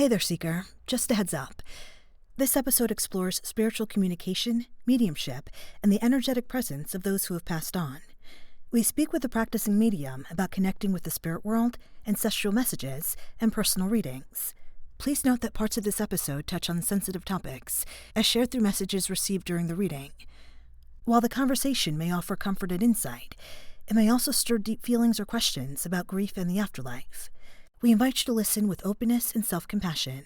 Hey there, Seeker. Just a heads up. This episode explores spiritual communication, mediumship, and the energetic presence of those who have passed on. We speak with a practicing medium about connecting with the spirit world, ancestral messages, and personal readings. Please note that parts of this episode touch on sensitive topics, as shared through messages received during the reading. While the conversation may offer comfort and insight, it may also stir deep feelings or questions about grief and the afterlife. We invite you to listen with openness and self-compassion.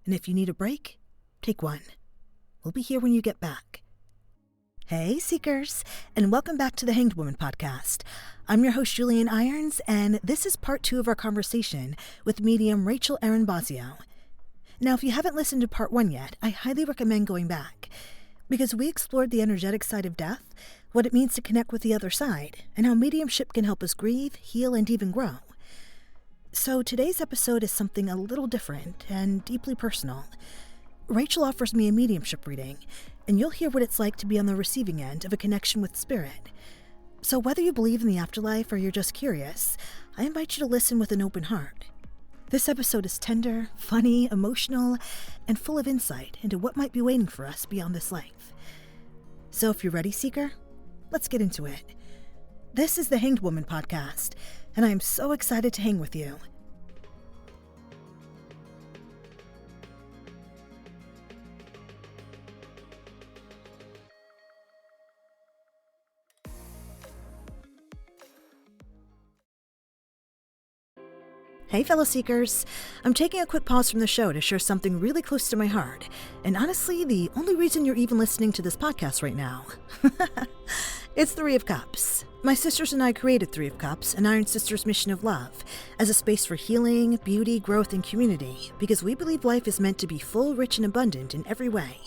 And if you need a break, take one. We'll be here when you get back. Hey, Seekers, and welcome back to the Hanged Woman podcast. I'm your host, Julienne Irons, and this is part 2 of our conversation with medium Rachel Erin Bossio. Now, if you haven't listened to part 1 yet, I highly recommend going back, because we explored the energetic side of death, what it means to connect with the other side, and how mediumship can help us grieve, heal, and even grow. So today's episode is something a little different and deeply personal. Rachel offers me a mediumship reading, and you'll hear what it's like to be on the receiving end of a connection with spirit. So whether you believe in the afterlife or you're just curious, I invite you to listen with an open heart. This episode is tender, funny, emotional, and full of insight into what might be waiting for us beyond this life. So if you're ready, Seeker, let's get into it. This is the Hanged Woman podcast, and I am so excited to hang with you. Hey, fellow Seekers. I'm taking a quick pause from the show to share something really close to my heart, and honestly, the only reason you're even listening to this podcast right now. It's Three of Cups. My sisters and I created Three of Cups, an Iron Sisters mission of love, as a space for healing, beauty, growth, and community, because we believe life is meant to be full, rich, and abundant in every way.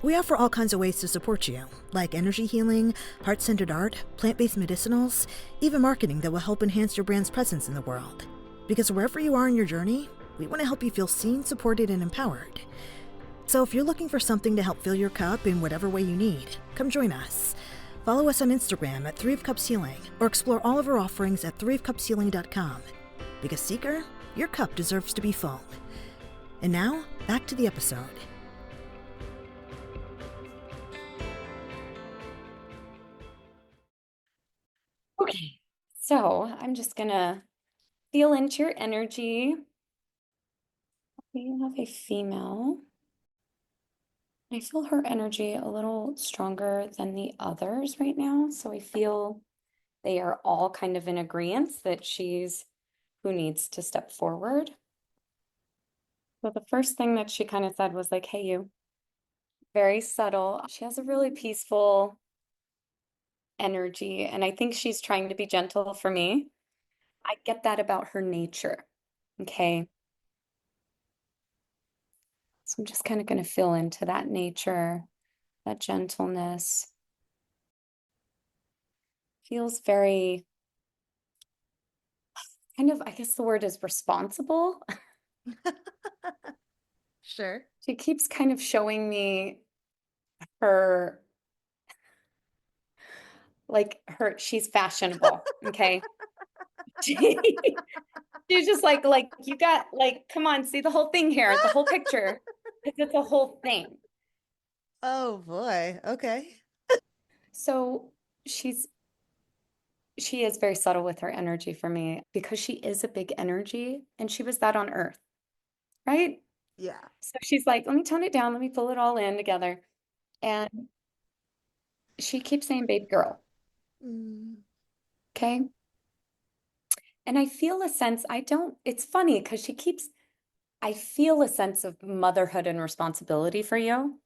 We offer all kinds of ways to support you, like energy healing, heart-centered art, plant-based medicinals, even marketing that will help enhance your brand's presence in the world. Because wherever you are in your journey, we want to help you feel seen, supported, and empowered. So if you're looking for something to help fill your cup in whatever way you need, come join us. Follow us on Instagram at 3 of Cups Healing, or explore all of our offerings at 3ofcupshealing.com. Because Seeker, your cup deserves to be full. And now, back to the episode. Okay, so I'm just gonna feel into your energy. We have a female. I feel her energy a little stronger than the others right now. So I feel they are all kind of in agreement that she's who needs to step forward. So the first thing that she kind of said was like, hey, you. Very subtle. She has a really peaceful energy, and I think she's trying to be gentle for me. I get that about her nature. Okay. So I'm just kind of going to feel into that nature, that gentleness. Feels very kind of, I guess the word is responsible. Sure. She keeps kind of showing me her, she's fashionable. Okay. She's just like, you got, come on, see the whole thing here, the whole picture. It's a whole thing. Oh boy. Okay. So she is very subtle with her energy for me because she is a big energy and she was that on Earth, right? Yeah. So she's like, let me tone it down. Let me pull it all in together. And she keeps saying, babe girl. Okay. And I feel a sense, it's funny because I feel a sense of motherhood and responsibility for you,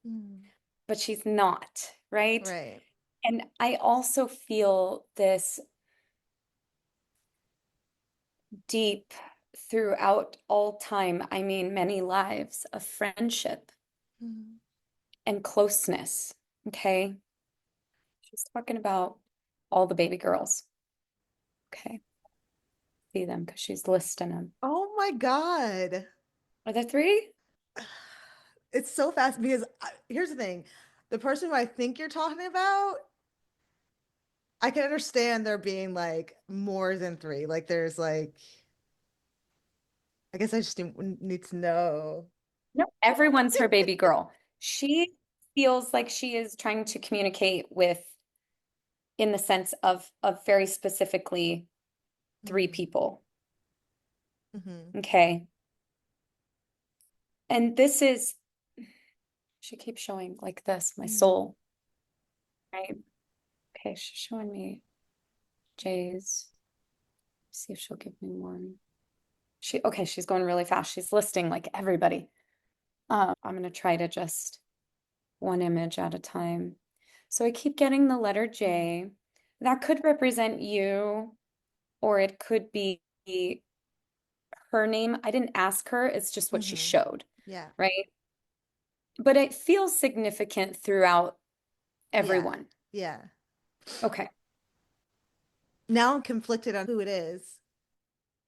but she's not, right? Right. And I also feel this deep throughout all time, I mean, many lives of friendship and closeness. Okay. She's talking about all the baby girls. Okay. See them because she's listing them. Oh my God. Are there 3? It's so fast because here's the thing. The person who I think you're talking about, I can understand there being like more than 3. Like there's like, I guess I just need to know. No, everyone's her baby girl. She feels like she is trying to communicate with, in the sense of very specifically three Mm. people. Mm-hmm. Okay. And this is, she keeps showing like this, my Mm. soul, right? Okay, she's showing me Jay's. See if she'll give me more. Okay, she's going really fast. She's listing like everybody. I'm gonna try to just one image at a time. So I keep getting the letter J. That could represent you, or it could be her name. I didn't ask her, it's just what she Mm-hmm. showed, Yeah. right? But it feels significant throughout Yeah. everyone. Yeah. Okay. Now I'm conflicted on who it is.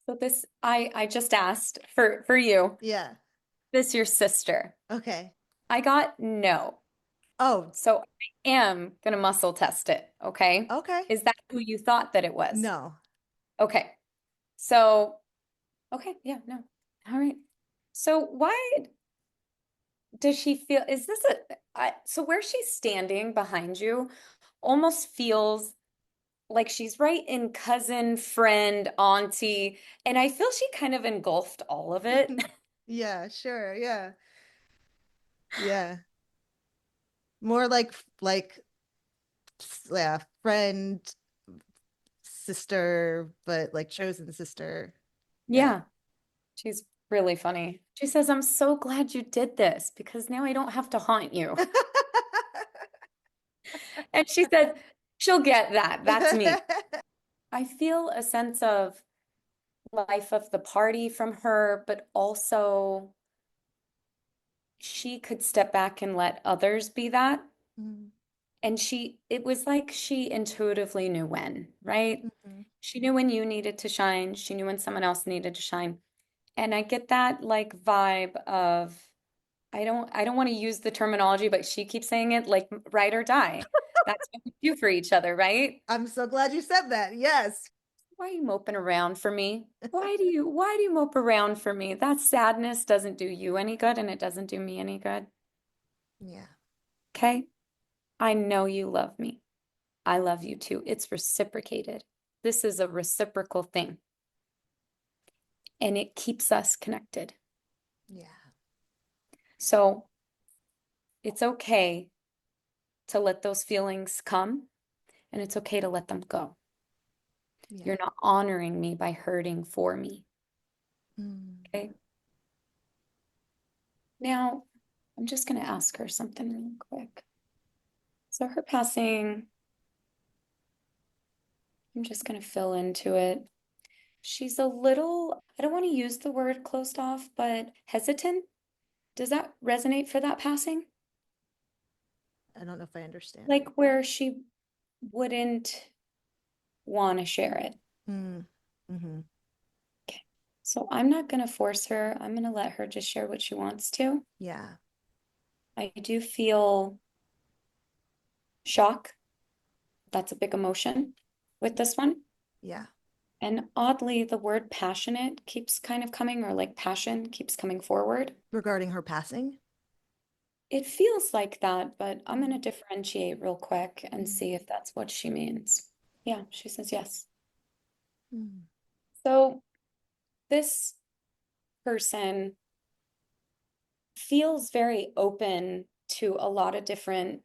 So this I just asked for you. Yeah. This your sister. Okay. I got no. Oh, So I am gonna muscle test it, okay? okay. Is that who you thought that it was? No. Okay. So, okay, yeah, no. All right. So why does she feel, is this so where she's standing behind you almost feels like she's right in cousin, friend, auntie, and I feel she kind of engulfed all of it. Yeah, sure. Yeah. Yeah. More like yeah, friend, sister, but like chosen sister. Yeah. Yeah, she's really funny. She says, I'm so glad you did this because now I don't have to haunt you. And she said, she'll get that. That's me. I feel a sense of life of the party from her, but also she could step back and let others be that. Mm, And it was like she intuitively knew when, right? mhm. She knew when you needed to shine. She knew when someone else needed to shine. And I get that like vibe of, I don't want to use the terminology, but she keeps saying it like ride or die. That's what we do for each other, right? I'm so glad you said that. Yes. Why are you moping around for me? Why do you mope around for me? That sadness doesn't do you any good and it doesn't do me any good. Yeah. Okay? I know you love me. I love you too. It's reciprocated. This is a reciprocal thing and it keeps us connected. Yeah. So it's okay to let those feelings come and it's okay to let them go. Yeah. You're not honoring me by hurting for me. Mm. Okay. Now, I'm just going to ask her something real quick. So, her passing, I'm just going to fill into it. She's a little, I don't want to use the word closed off, but hesitant. Does that resonate for that passing? I don't know if I understand. Like where she wouldn't want to share it. Mm. Mm-hmm. Okay. So I'm not going to force her. I'm going to let her just share what she wants to. Yeah. I do feel shock. That's a big emotion with this one. Yeah. And oddly, the word passionate keeps kind of coming, or like passion keeps coming forward. Regarding her passing. It feels like that, but I'm going to Mm. differentiate real quick and Mm. see if that's what she means. Yeah, she says yes. Mm. So this person feels very open to a lot of different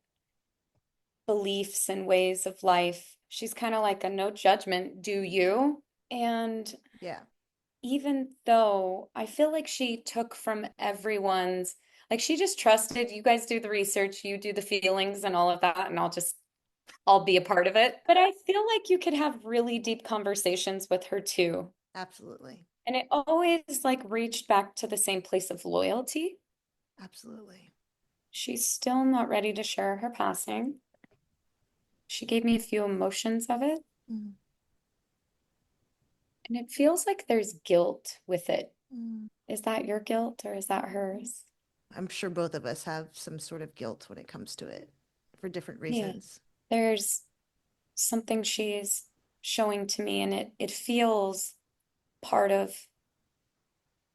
beliefs and ways of life. She's kind of like a no judgment, do you? And Yeah. even though I feel like she took from everyone's, like she just trusted you guys do the research, you do the feelings and all of that, and I'll be a part of it. But I feel like you could have really deep conversations with her too. Absolutely. And it always like reached back to the same place of loyalty. Absolutely. She's still not ready to share her passing. She gave me a few emotions of it, Mm. and it feels like there's guilt with it. Mm. Is that your guilt or is that hers? I'm sure both of us have some sort of guilt when it comes to it for different Yeah, reasons. there's something she's showing to me, and it feels part of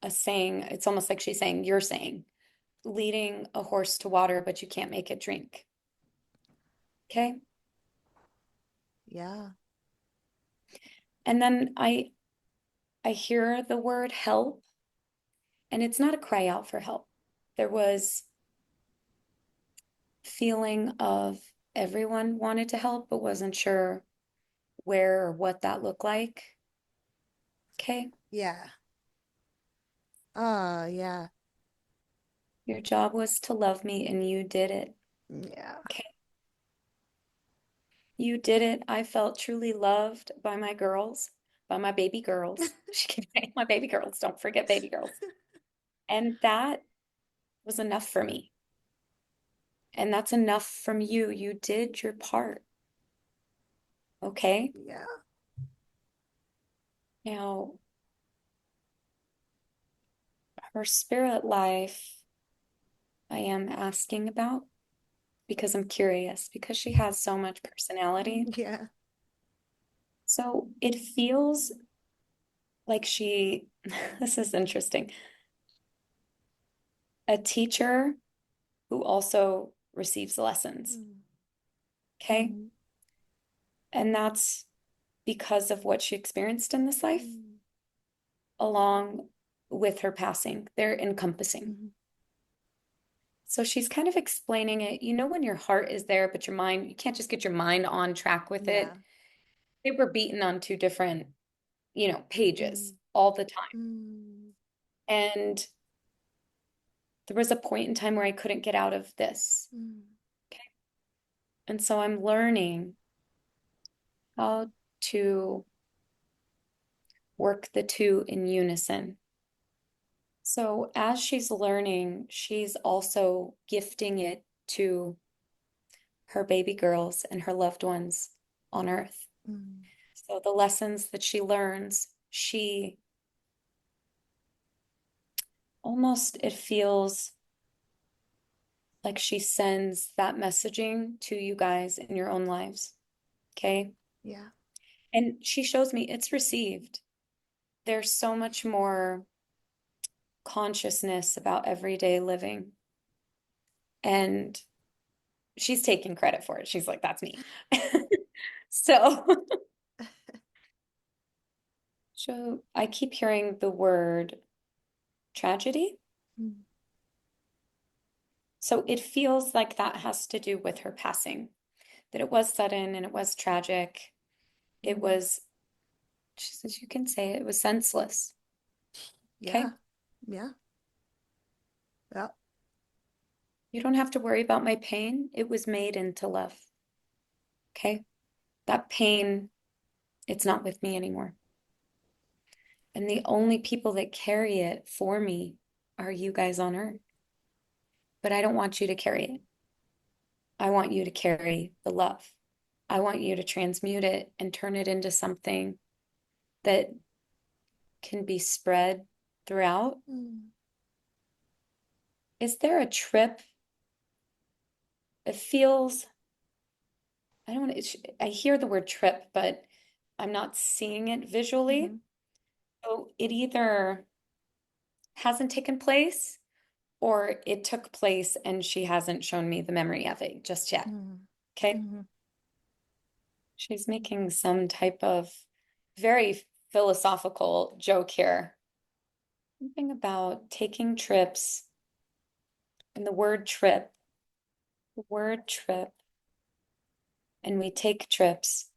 a saying. It's almost like she's saying, you're saying. leading a horse to water, but you can't make it drink. Okay. Yeah. And then I hear the word help, and it's not a cry out for help. There was feeling of everyone wanted to help, but wasn't sure where or what that looked like. Okay. Yeah. Oh, yeah. Your job was to love me, and you did it. Yeah. Okay. You did it. I felt truly loved by my girls, by my baby girls. She keeps saying my baby girls. Don't forget baby girls. And that was enough for me. And that's enough from you. You did your part. Okay. Yeah. Now, her spirit life, I am asking about because I'm curious, because she has so much personality. Yeah. So it feels like she, this is interesting, a teacher who also receives lessons. Okay. Mhm. And that's because of what she experienced in this life, Mhm. along with her passing. They're encompassing. Mhm. So she's kind of explaining it. You know, when your heart is there, but your mind, you can't just get your mind on track with it. Yeah. They were beaten on two different, pages Mm. all the time. Mm. And there was a point in time where I couldn't get out of this. Mm. Okay. And so I'm learning how to work the two in unison. So as she's learning, she's also gifting it to her baby girls and her loved ones on earth. Mm. So the lessons that she learns, she almost, it feels like she sends that messaging to you guys in your own lives. Okay. Yeah. And she shows me it's received. There's so much more consciousness about everyday living. And she's taking credit for it. She's like, that's me. So, so I keep hearing the word tragedy. Mm. So it feels like that has to do with her passing, that it was sudden and it was tragic. It was, she says, you can say it was senseless. Yeah. Okay. Yeah. Yeah. You don't have to worry about my pain. It was made into love. Okay. That pain, it's not with me anymore. And the only people that carry it for me are you guys on earth. But I don't want you to carry it. I want you to carry the love. I want you to transmute it and turn it into something that can be spread throughout. Mm. Is there a trip? It feels, I don't want to, I hear the word trip, but I'm not seeing it visually. Mhm. So it either hasn't taken place or it took place and she hasn't shown me the memory of it just yet. Mm. Okay. Mhm. She's making some type of very philosophical joke here. Something about taking trips and the word trip, and we take trips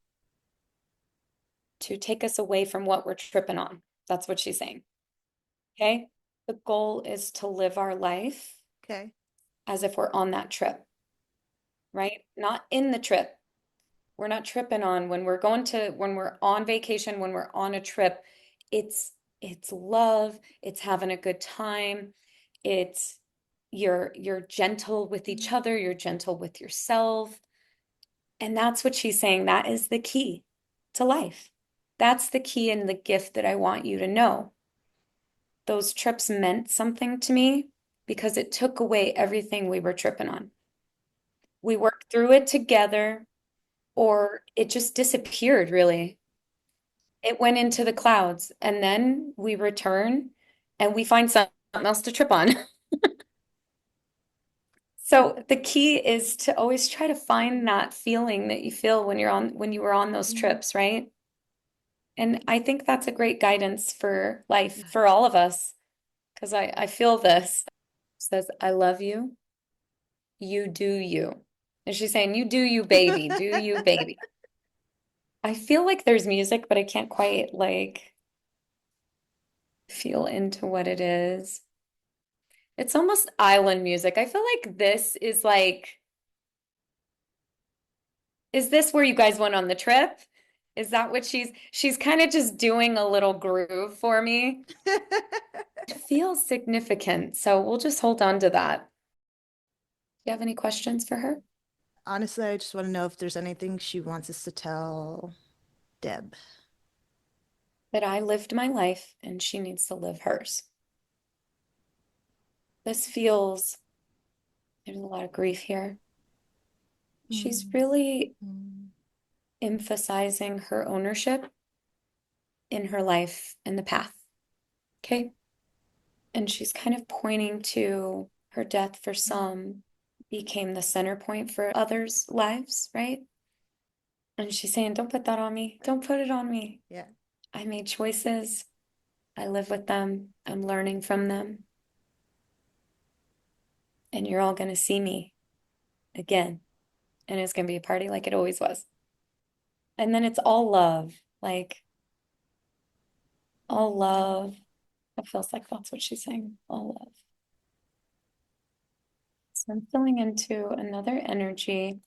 to take us away from what we're tripping on. That's what she's saying. Okay. The goal is to live our life Okay. as if we're on that trip, right? Not in the trip. We're not tripping on when we're on vacation, when we're on a trip, it's love, it's having a good time. It's you're gentle with each Mm. other, you're gentle with yourself. And that's what she's saying. That is the key to life. That's the key and the gift that I want you to know. Those trips meant something to me because it took away everything we were tripping on. We worked through it together, or it just disappeared, really. It went into the clouds, and then we return and we find something else to trip on. So the key is to always try to find that feeling that you feel when you were on those Mhm. trips, right? And I think that's a great guidance for life Yeah. for all of us, because I feel this. It says, I love you, you do you. And she's saying, you do you, baby, do you, baby. I feel like there's music, but I can't quite like feel into what it is. It's almost island music. I feel like this is like, is this where you guys went on the trip? Is that what she's kind of just doing a little groove for me? It feels significant, so we'll just hold on to that. Do you have any questions for her? Honestly, I just want to know if there's anything she wants us to tell Deb. That I lived my life and she needs to live hers. This feels, there's a lot of grief here. She's Mm. really Mm. emphasizing her ownership in her life and the path. Okay. And she's kind of pointing to her death for some became the center point for others' lives, right? And she's saying, don't put that on me. Don't put it on me. Yeah. I made choices. I live with them. I'm learning from them. And you're all going to see me again. And it's going to be a party like it always was. And then it's all love, like all love. It feels like that's what she's saying, all love. So I'm filling into another energy.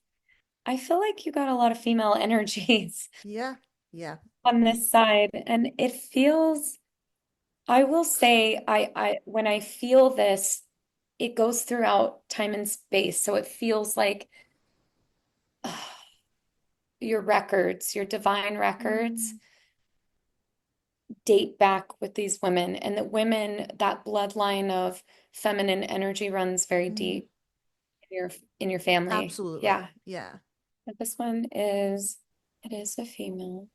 I feel like you got a lot of female energies Yeah. Yeah. on this side, and it feels, I will say, I when I feel this, it goes throughout time and space. So it feels like your records, your divine records Mm. date back with these women, and that women, that bloodline of feminine energy runs very Mm. deep in your family. Absolutely. Yeah. Yeah. But this one is, it is a female.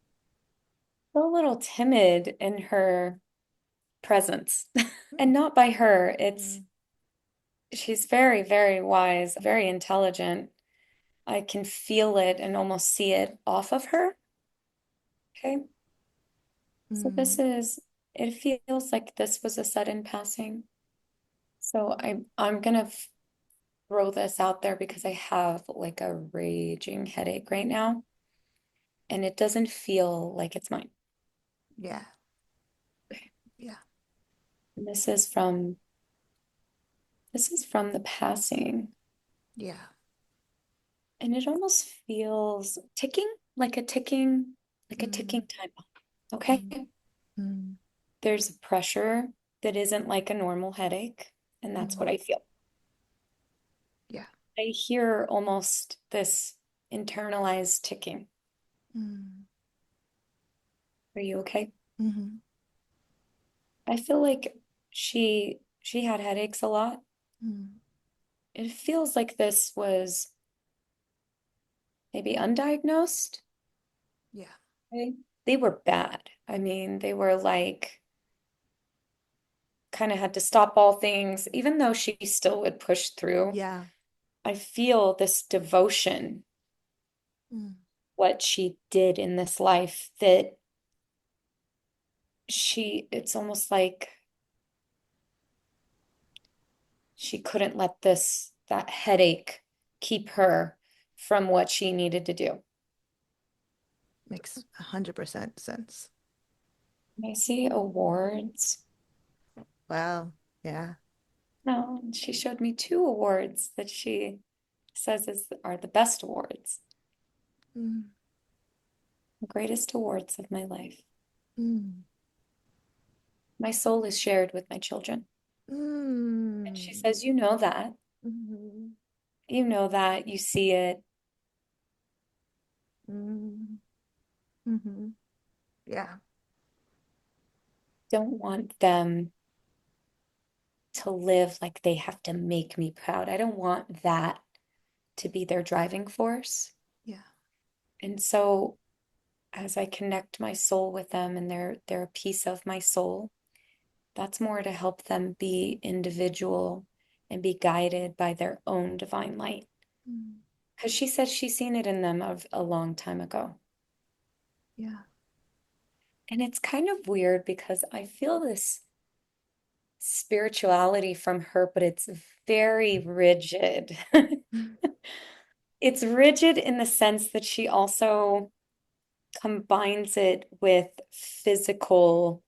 A little timid in her presence. And not by her. It's Mm. she's very, very wise, very intelligent. I can feel it and almost see it off of her. Okay. So this Mm. is, it feels like this was a sudden passing. So I'm gonna throw this out there because I have like a raging headache right now, and it doesn't feel like it's mine. Yeah. Yeah. And this is from the passing, Yeah. and it almost feels ticking, like a ticking Mm. time bomb. Okay. Mm. Mm. There's a pressure that isn't like a normal headache, and that's what Mm. I feel. Yeah. I hear almost this internalized ticking. Mm. Are you okay? Mm-hmm. I feel like she had headaches a lot. Mm. It feels like this was maybe undiagnosed. Yeah. Right? They were bad. I mean, they were like kind of had to stop all things, even though she still would push through. Yeah. I feel this devotion, Mm. what she did in this life, that it's almost like she couldn't let that headache keep her from what she needed to do. Makes 100% sense. I see awards. Wow. Yeah. No, she showed me two awards that she says are the best awards, Mm. the greatest awards of my life. Mm. My soul is shared with my children. And she Mm. says, you know that. Mhm. You know that. You see it. Mm. Mhm. Yeah. Don't want them to live like they have to make me proud. I don't want that to be their driving force. Yeah. And so as I connect my soul with them and they're a piece of my soul, that's more to help them be individual and be guided by their own divine light. Mm. Because she says she's seen it in them of a long time ago. Yeah. And it's kind of weird because I feel this spirituality from her, but it's very rigid. It's rigid in the sense that she also combines it with physical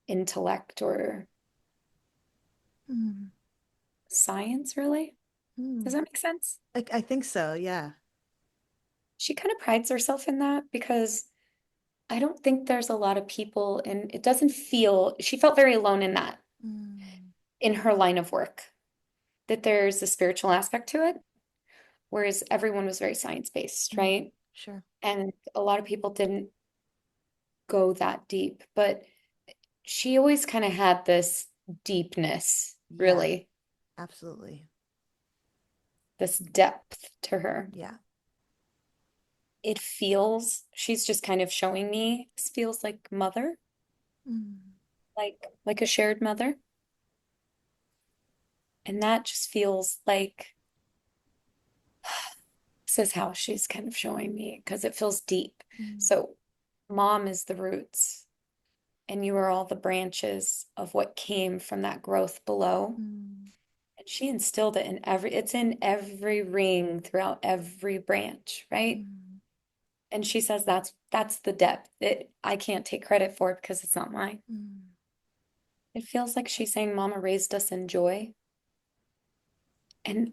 intellect or Mm. science, really. Does Mm. that make sense? I think so, yeah. She kind of prides herself in that because I don't think there's a lot of people, and it doesn't feel, she felt very alone in that, Mm. in her line of work, that there's a spiritual aspect to it, whereas everyone was very science-based, Mm. right? Sure. And a lot of people didn't go that deep, but she always kind of had this deepness, Yeah, really, absolutely. this depth to her. Yeah. It feels, she's just kind of showing me, this feels like mother, Mm. like a shared mother. And that just feels like this is how she's kind of showing me because it feels deep. Mm. So mom is the roots, and you are all the branches of what came from that growth below. Mm. And she instilled it in it's in every ring throughout every branch, right? Mm. And she says that's the depth. I can't take credit for it because it's not mine. Mm. It feels like she's saying Mama raised us in joy. And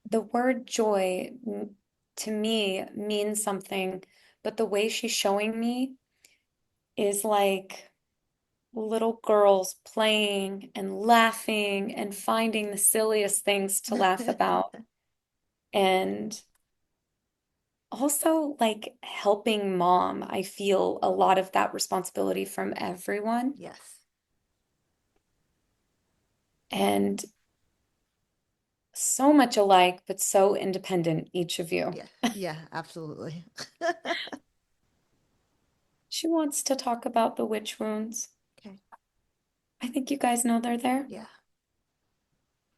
the word joy to me means something, but the way she's showing me is like little girls playing and laughing and finding the silliest things to laugh about. And also like helping mom. I feel a lot of that responsibility from everyone. Yes. And so much alike, but so independent, each of you. Yeah. Yeah, absolutely. She wants to talk about the witch wounds. Okay. I think you guys know they're there. Yeah.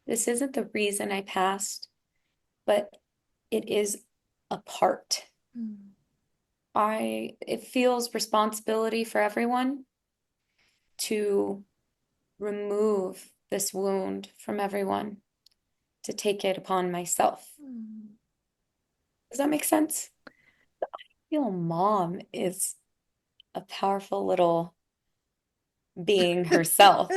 This isn't the reason I passed, but it is a part. Mm. It feels responsibility for everyone to remove this wound from everyone, to take it upon myself. Mm. Does that make sense? I feel mom is a powerful little being herself.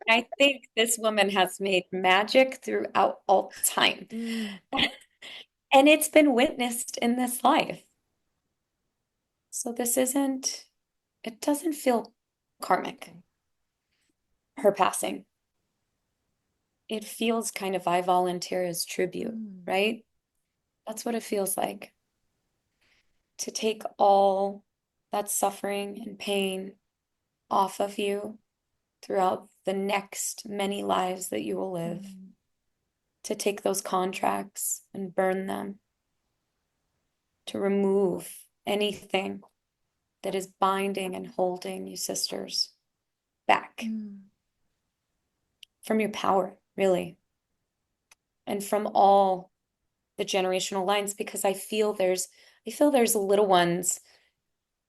I think this woman has made magic throughout all time. Mm. And it's been witnessed in this life. So this isn't, it doesn't feel karmic, Okay. her passing. It feels kind of I volunteer as tribute, Mm. right? That's what it feels like. To take all that suffering and pain off of you throughout the next many lives that you will live. Mm. To take those contracts and burn them. To remove anything that is binding and holding you sisters back Mm. from your power, really, and from all the generational lines, because I feel there's little ones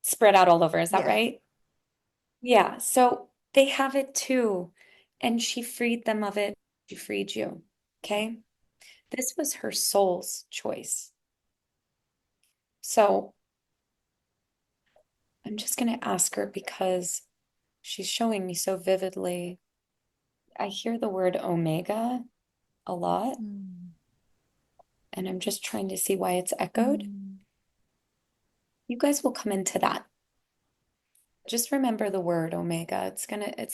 spread out all over. Is that Yeah. right? Yeah. So they have it too. And she freed them of it. She freed you. Okay. This was her soul's choice. So I'm just going to ask her because she's showing me so vividly. I hear the word omega a lot, Mm. and I'm just trying to see why it's echoed. Mm. You guys will come into that. Just remember the word omega. It's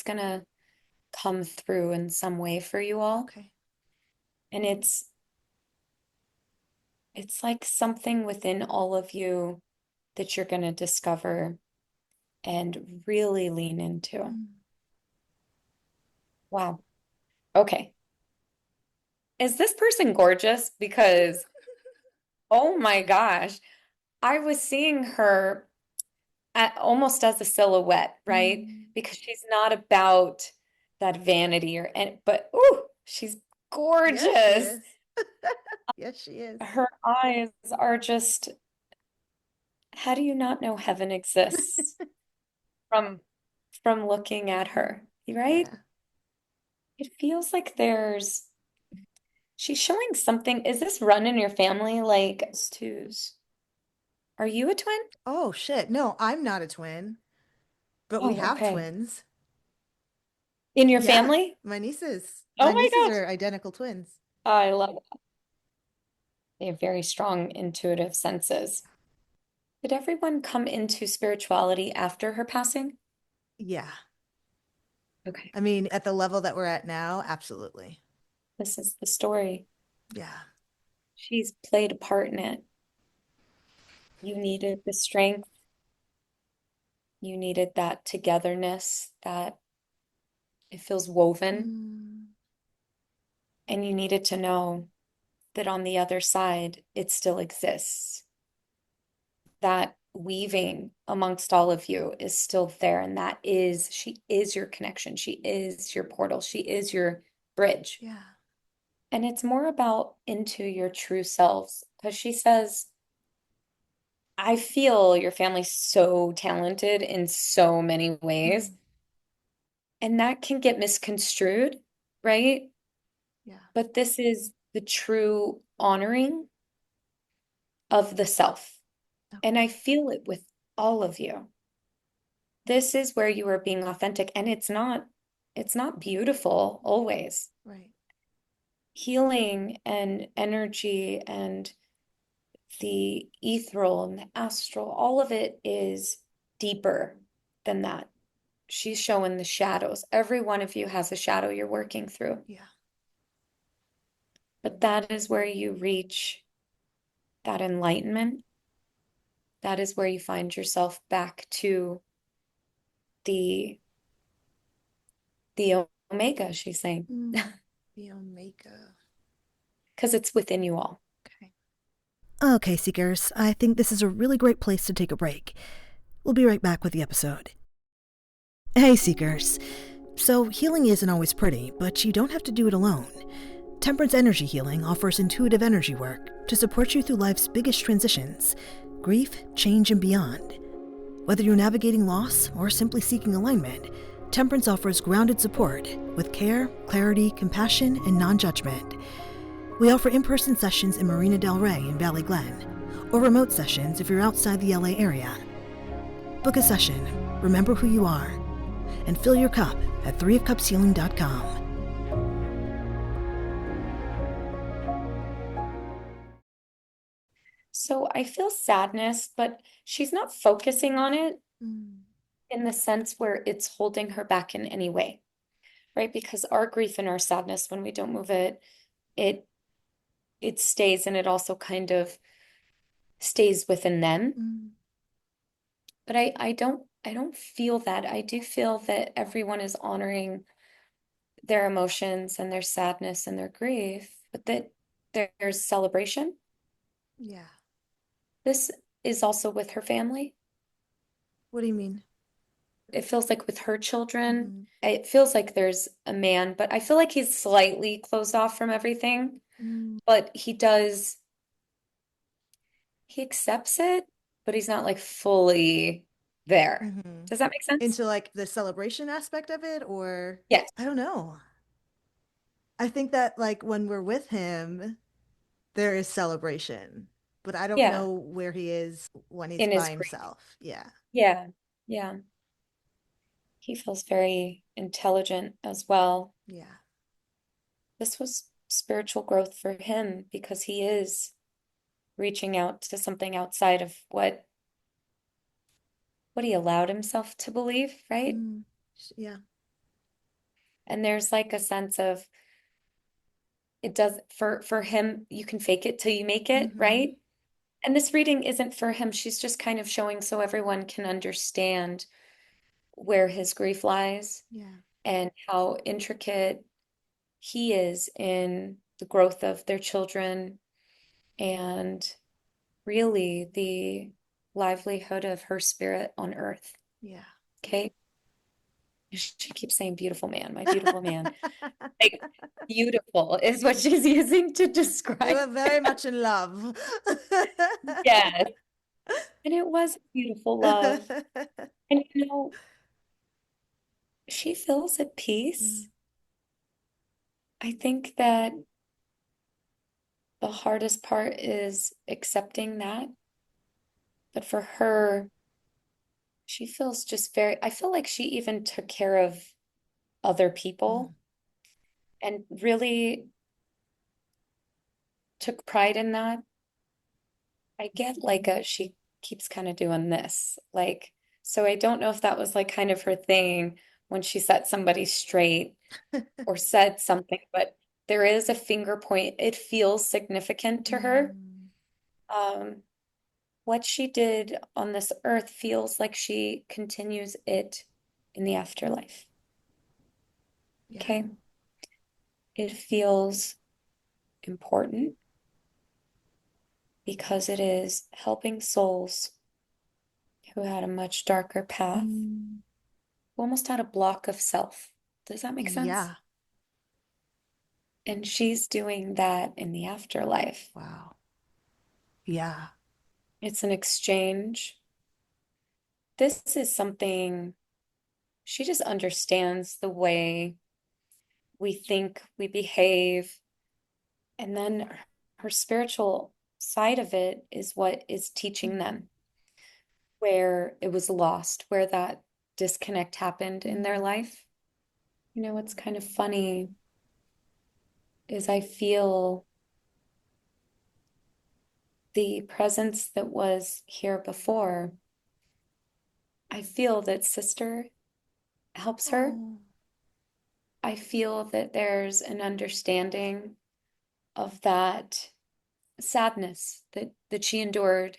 gonna come through in some way for you all. Okay. And it's like something within all of you that you're gonna discover and really lean into. Mm. Wow. Okay. Is this person gorgeous? Because, oh my gosh, I was seeing her almost as a silhouette, right? Mm. Because she's not about that vanity but ooh, She's Yes, she gorgeous. is. Yes, she is. Her eyes are just, how do you not know heaven exists from looking at her, right? Yeah. It feels like she's showing something. Is this run in your family like twos? Are you a twin? Oh shit. No, I'm not a twin, but we Oh, have okay. twins. In your Yeah, family? my nieces. Oh My my nieces gosh. are identical twins. I love it. They have very strong intuitive senses. Did everyone come into spirituality after her passing? Yeah. Okay. I mean, at the level that we're at now, absolutely. This is the story. Yeah. She's played a part in it. You needed the strength, you needed that togetherness, that it feels woven, Mm, and you needed to know that on the other side, it still exists. That weaving amongst all of you is still there, and she is your connection. She is your portal. She is your bridge. yeah. And it's more about into your true selves, because she says, I feel your family's so talented in so many ways, Mm, and that can get misconstrued, right? yeah. But this is the true honoring of the self. And I Okay. feel it with all of you. This is where you are being authentic, and it's not beautiful always. Right. Healing and energy and the ethereal and the astral, all of it is deeper than that. She's showing the shadows. Every one of you has a shadow you're working through. Yeah. But that is where you reach that enlightenment. That is where you find yourself back to the the omega, she's saying, Mm, the Omega. because it's within you all. Okay. Okay, Seekers, I think this is a really great place to take a break. We'll be right back with the episode. Hey, Seekers. So, healing isn't always pretty, but you don't have to do it alone. Temperance Energy Healing offers intuitive energy work to support you through life's biggest transitions, grief, change, and beyond. Whether you're navigating loss or simply seeking alignment, Temperance offers grounded support with care, clarity, compassion, and non-judgment. We offer in-person sessions in Marina Del Rey and Valley Glen, or remote sessions if you're outside the LA area. Book a session, remember who you are, and fill your cup at threeofcupshealing.com. So I feel sadness, but she's not focusing on it Mm, in the sense where it's holding her back in any way, right? Because our grief and our sadness, when we don't move it, it it stays, and it also kind of stays within them. mm, But I don't feel that. I do feel that everyone is honoring their emotions and their sadness and their grief, but that there's celebration. yeah. This is also with her family. What do you mean? It feels like with her children, Mm-hmm. it feels like there's a man, but I feel like he's slightly closed off from everything. Mm, But he accepts it, but he's not like fully there. mm-hmm. Does that make sense? Into like the celebration aspect of it, or Yes. I don't know. I think that like when we're with him, there is celebration, but I don't Yeah. know where he is when he's In his by grief. himself. Yeah. Yeah. Yeah. He feels very intelligent as well. Yeah. This was spiritual growth for him because he is reaching out to something outside of what he allowed himself to believe, right? Mm, yeah. And there's like a sense of it does for him, you can fake it till you make it, Mm-hmm. right? And this reading isn't for him. She's just kind of showing so everyone can understand where his grief lies Yeah. and how intricate he is in the growth of their children and really the livelihood of her spirit on earth. Yeah. Okay. She keeps saying beautiful man, my beautiful man. Like beautiful is what she's using to They describe were very much in love. Yes. And it was a beautiful love. And she feels at peace. I think that the hardest part is accepting that. But for her, she feels just I feel like she even took care of other people and really took pride in that. I get like she keeps kind of doing this. Like, so I don't know if that was like kind of her thing when she set somebody straight or said something, but there is a finger point. It feels significant to her. Um, what she did on this earth feels like she continues it in the afterlife. Yeah. Okay. It feels important because it is helping souls who had a much darker path, who almost had a block of self. Does that make sense? Yeah. And she's doing that in the afterlife. Wow. Yeah. It's an exchange. This is something she just understands the way we think, we behave. And then her spiritual side of it is what is teaching them where it was lost, where that disconnect happened in their life. What's kind of funny is I feel the presence that was here before. I feel that sister helps her. I feel that there's an understanding of that sadness that she endured.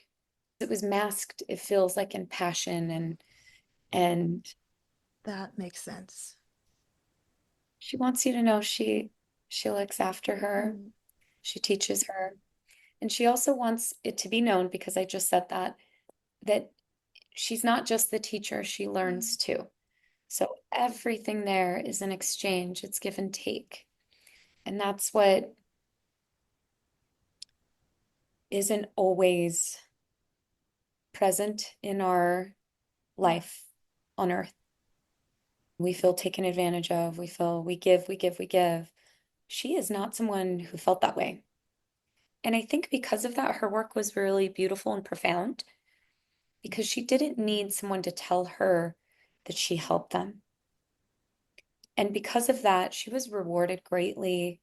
It was masked, it feels like in passion and That makes sense. she wants you to know she looks after her. She teaches her. And she also wants it to be known, because I just said that she's not just the teacher, she learns too. So everything there is an exchange, it's give and take. And that's what isn't always present in our life on earth. We feel taken advantage of, we feel we give, we give, we give. She is not someone who felt that way. And I think because of that, her work was really beautiful and profound because she didn't need someone to tell her that she helped them. And because of that, she was rewarded greatly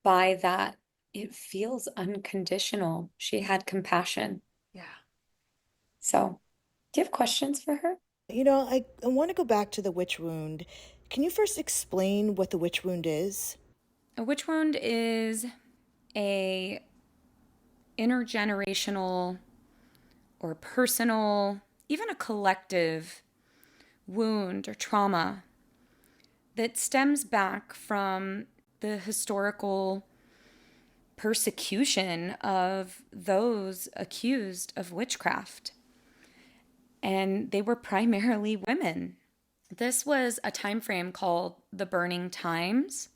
by that. It feels unconditional. She had compassion. Yeah. So, do you have questions for her? I want to go back to the witch wound. Can you first explain what the witch wound is? A witch wound is a intergenerational or personal, even a collective wound or trauma that stems back from the historical persecution of those accused of witchcraft. And they were primarily women. This was a time frame called the Burning Times.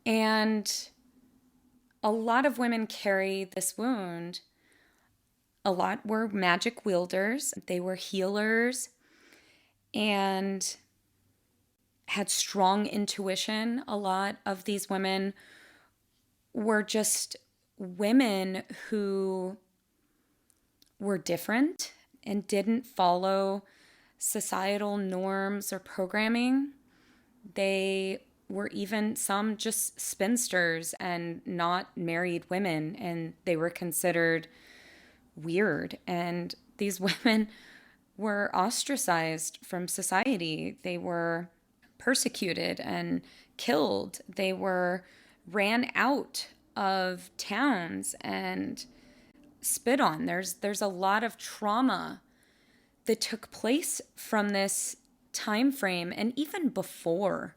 And a lot of women carry this wound. A lot were magic wielders, they were healers, and had strong intuition. A lot of these women were just women who were different and didn't follow societal norms or programming. They were even some just spinsters and not married women, and they were considered weird. And these women were ostracized from society. They were persecuted and killed. They were ran out of towns and spit on. There's a lot of trauma that took place from this time frame and even before.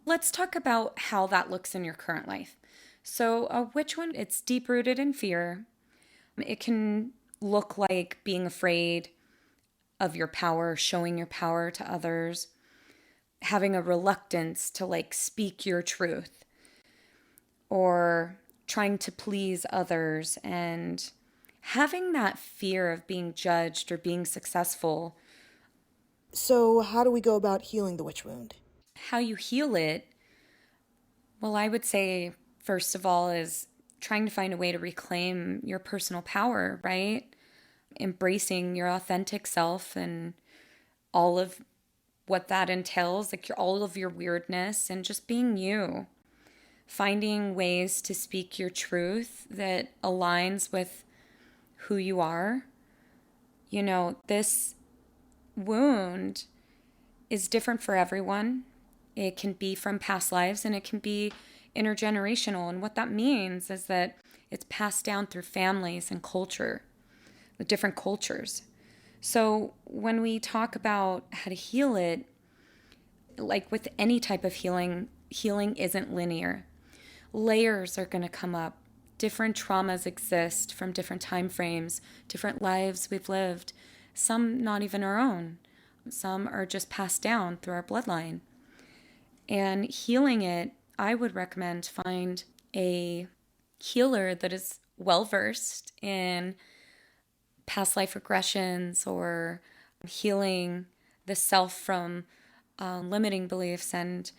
Let's talk about how that looks in your current life. So, a witch wound, it's deep rooted in fear. It can look like being afraid of your power, showing your power to others. having a reluctance to like speak your truth, or trying to please others, and having that fear of being judged or being successful. So, how do we go about healing the witch wound? How you heal it, well, I would say, first of all, is trying to find a way to reclaim your personal power, right? Embracing your authentic self and all of what that entails, like all of your weirdness, and just being you. Finding ways to speak your truth that aligns with who you are. You know, this wound is different for everyone. It can be from past lives and it can be intergenerational. And what that means is that it's passed down through families and culture, the different cultures. So when we talk about how to heal it, like with any type of healing, healing isn't linear. Layers are going to come up. Different traumas exist from different time frames, different lives we've lived, some not even our own. Some are just passed down through our bloodline. And healing it, I would recommend find a healer that is well versed in past life regressions or healing the self from limiting beliefs, and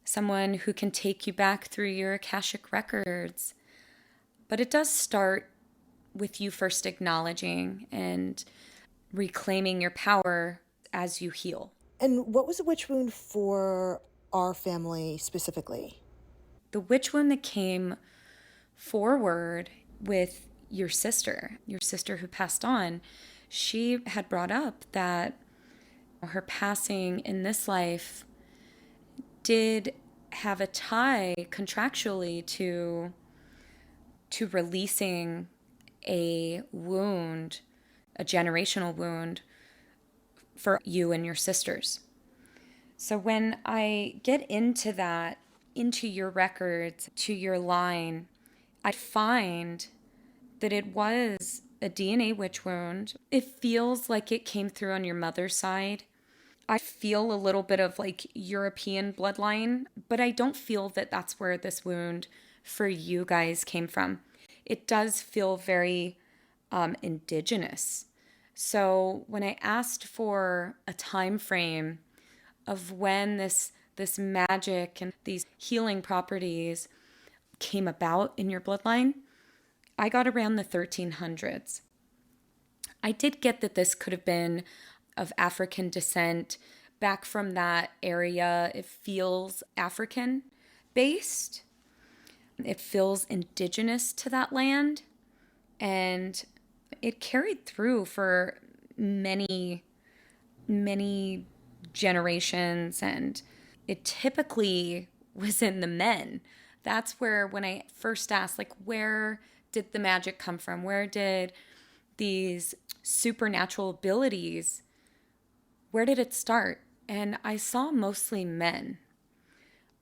someone who can take you back through your Akashic records. But it does start with you first acknowledging and reclaiming your power as you heal. And what was the witch wound for our family specifically? The witch wound that came forward with your sister who passed on, she had brought up that her passing in this life did have a tie contractually to releasing a wound, a generational wound for you and your sisters. So when I get into that, into your records, to your line, I find that it was a DNA witch wound. It feels like it came through on your mother's side. I feel a little bit of like European bloodline, but I don't feel that that's where this wound for you guys came from. It does feel very indigenous. So when I asked for a time frame of when this magic and these healing properties came about in your bloodline, I got around the 1300s. I did get that this could have been of African descent, back from that area. It feels African based. It feels indigenous to that land. And it carried through for many, many generations. And it typically was in the men. That's where, when I first asked, like, where did the magic come from? Where did these supernatural abilities, where did it start? And I saw mostly men.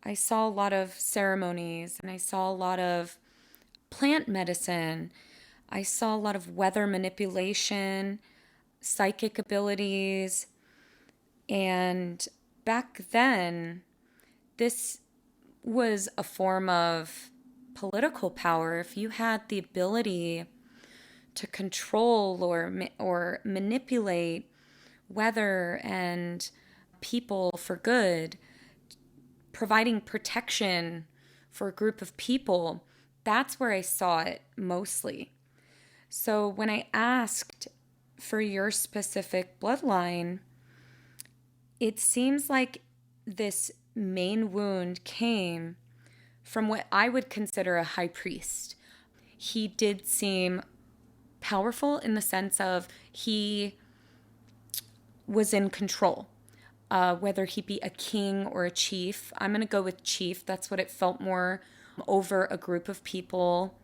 I saw a lot of ceremonies, and I saw a lot of plant medicine. I saw a lot of weather manipulation, psychic abilities. And back then, this was a form of political power. If you had the ability to control or manipulate weather and people for good, providing protection for a group of people, that's where I saw it mostly. So when I asked for your specific bloodline, it seems like this main wound came from what I would consider a high priest. He did seem powerful in the sense of he was in control, whether he be a king or a chief. I'm going to go with chief. That's what it felt more, over a group of people,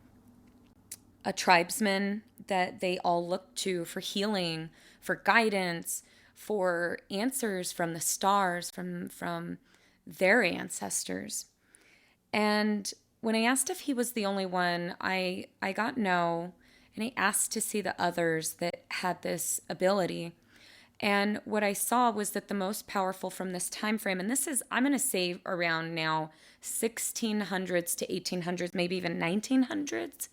a tribesman that they all looked to for healing, for guidance, for answers from the stars, from their ancestors. And when I asked if he was the only one, I got no. And I asked to see the others that had this ability. And what I saw was that the most powerful from this time frame, and this is, I'm going to say around now 1600s to 1800s, maybe even 1900s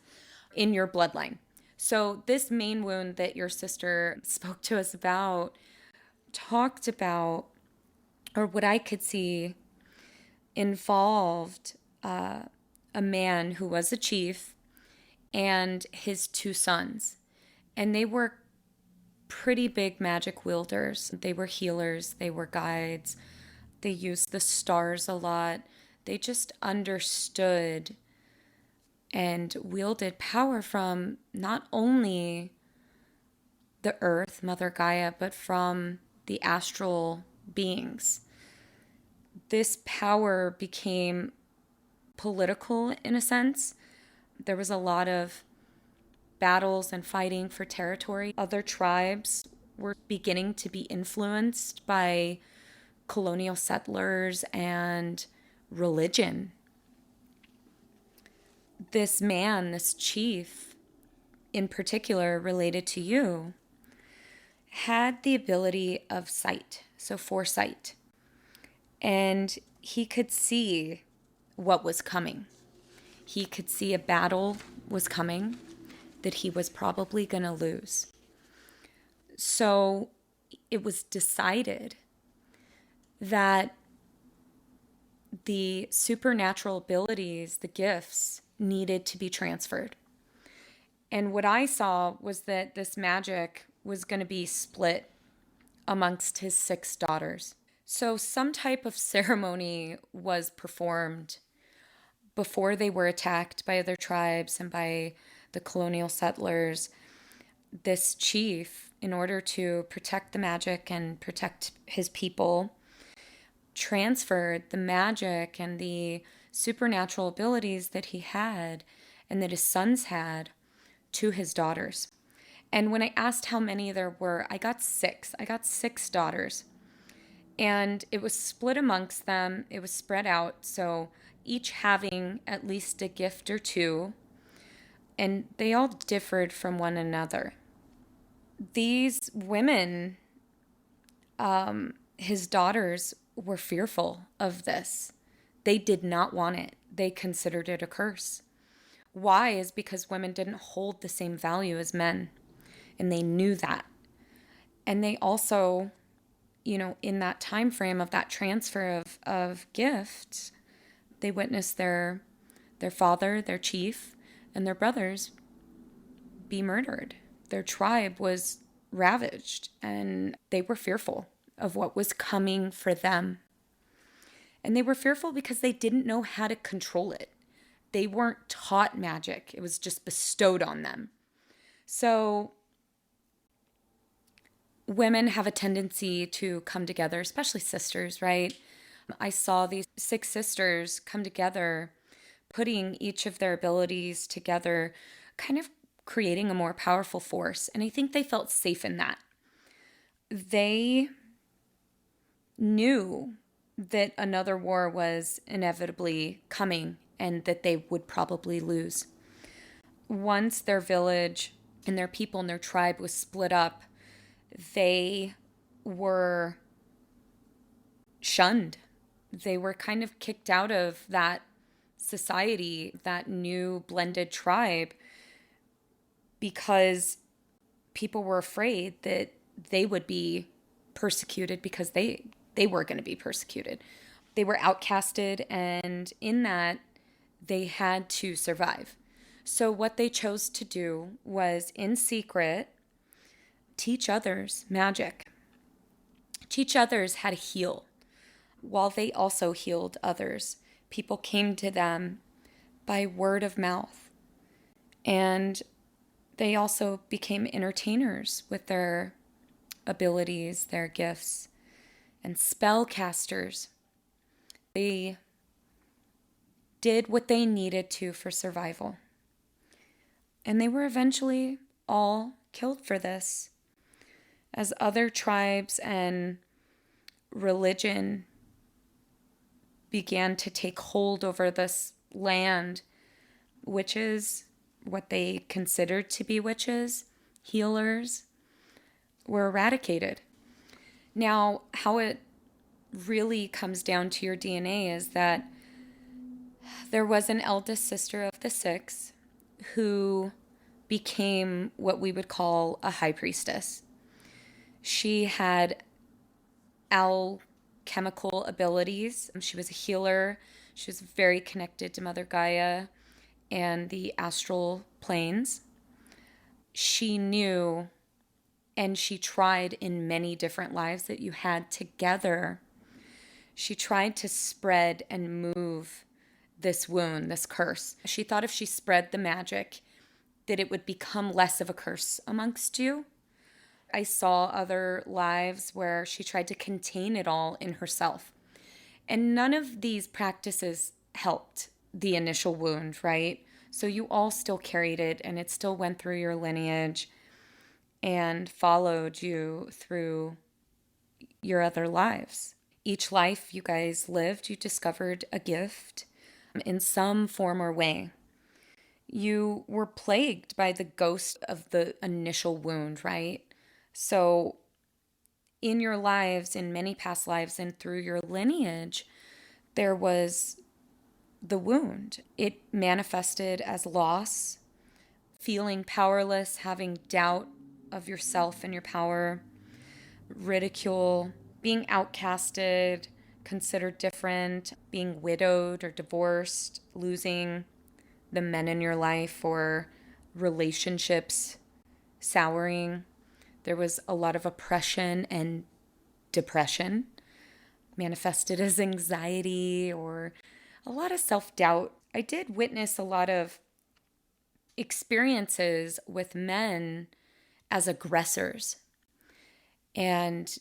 in your bloodline. So this main wound that your sister spoke to us about talked about, or what I could see involved a man who was a chief and his two sons. And they were pretty big magic wielders. They were healers, they were guides, they used the stars a lot. They just understood and wielded power from not only the earth, Mother Gaia, but from the astral beings. This power became political in a sense. There was a lot of battles and fighting for territory. Other tribes were beginning to be influenced by colonial settlers and religion. This man, this chief in particular related to you, had the ability of sight, so foresight. And he could see what was coming. He could see a battle was coming that he was probably going to lose. So it was decided that the supernatural abilities, the gifts, needed to be transferred. And what I saw was that this magic was going to be split amongst his 6 daughters. So some type of ceremony was performed before they were attacked by other tribes and by the colonial settlers. This chief, in order to protect the magic and protect his people, transferred the magic and the supernatural abilities that he had and that his sons had to his daughters. And when I asked how many there were, I got 6. I got 6 daughters. And it was split amongst them. It was spread out. So each having at least a gift or 2. And they all differed from one another. These women, his daughters, were fearful of this. They did not want it. They considered it a curse. Why? Is because women didn't hold the same value as men. And they knew that. And they also, in that time frame of that transfer of gifts, they witnessed their father, their chief, and their brothers be murdered. Their tribe was ravaged, and they were fearful of what was coming for them. And they were fearful because they didn't know how to control it. They weren't taught magic. It was just bestowed on them. So women have a tendency to come together, especially sisters, right? I saw these 6 sisters come together, putting each of their abilities together, kind of creating a more powerful force. And I think they felt safe in that. They knew that another war was inevitably coming and that they would probably lose. Once their village and their people and their tribe was split up, they were shunned. They were kind of kicked out of that society, that new blended tribe, because people were afraid that they would be persecuted because they were going to be persecuted. They were outcasted, and in that, they had to survive. So what they chose to do was, in secret, teach others magic. Teach others how to heal, while they also healed others. People came to them by word of mouth. And they also became entertainers with their abilities, their gifts, and spellcasters. They did what they needed to for survival. And they were eventually all killed for this. As other tribes and religion began to take hold over this land, witches, what they considered to be witches, healers, were eradicated. Now, how it really comes down to your DNA is that there was an eldest sister of the six who became what we would call a high priestess. She had alchemical abilities. She was a healer. She was very connected to Mother Gaia and the astral planes. She knew, and she tried in many different lives that you had together. She tried to spread and move this wound, this curse. She thought if she spread the magic, that it would become less of a curse amongst you. I saw other lives where she tried to contain it all in herself. And none of these practices helped the initial wound, right? So you all still carried it, and it still went through your lineage and followed you through your other lives. Each life you guys lived, you discovered a gift in some form or way. You were plagued by the ghost of the initial wound, right? So in your lives, in many past lives, and through your lineage, there was the wound. It manifested as loss, feeling powerless, having doubt of yourself and your power, ridicule, being outcasted, considered different, being widowed or divorced, losing the men in your life, or relationships souring. There was a lot of oppression and depression, manifested as anxiety or a lot of self-doubt. I did witness a lot of experiences with men as aggressors. And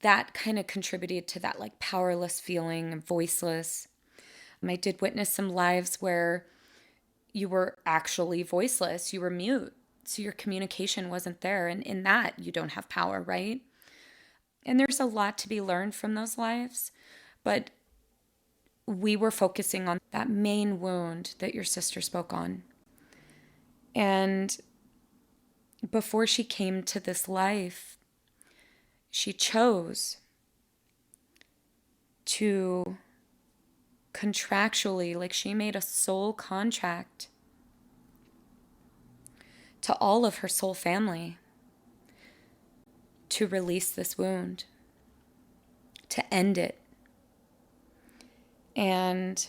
that kind of contributed to that like powerless feeling and voiceless. I did witness some lives where you were actually voiceless, you were mute. So your communication wasn't there. And in that, you don't have power, right? And there's a lot to be learned from those lives. But we were focusing on that main wound that your sister spoke on. And before she came to this life, she chose to contractually, like she made a soul contract to all of her soul family to release this wound, to end it. And